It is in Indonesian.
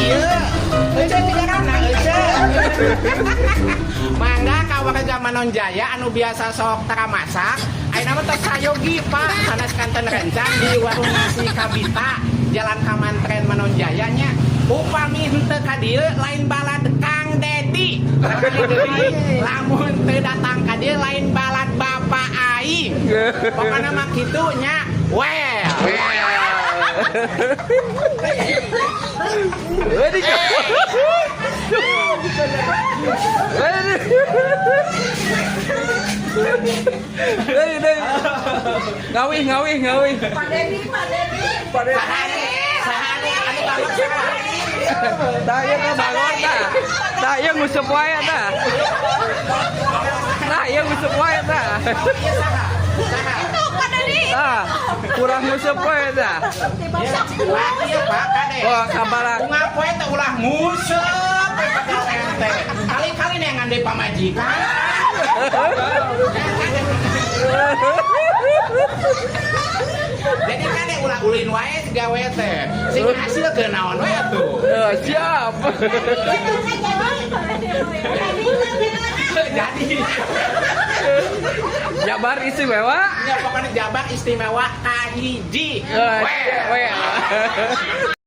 iya. Ece tigarana ece. Mangga ka warga Manonjaya anu biasa sok tara masak. Ayeuna mah tos sayogi Pak, sanes kanten rencang di warung nasi Kabita, Jalan Kamantren Manonjaya nya. Upami henteu ka dieu lain balad Kang Dedi. Lamun teu datang ka dieu lain balad Bapak Aing. Pokona mah kitu nya. Well. Ngawi. Pak Dedi. Sahari anu banget sahari. Daya ka bangon ta. Daya ngusep wae ta. Daya ngusep wae ta. Itu Pak Dedi. Tah, kurang ngusep wae ta. Wah, iya Pak Kade. Oh, kabara. Bunga poe teh ulah ngusep padahal ente. Kali-kali nengan di pamajikan. Jadi kade ulah ulin wae gawe teh. Sing hasil ke naon wae atuh. Siap. Jadi Jabar istimewa. ya pokoknya Jabar istimewa kahiji. Weh.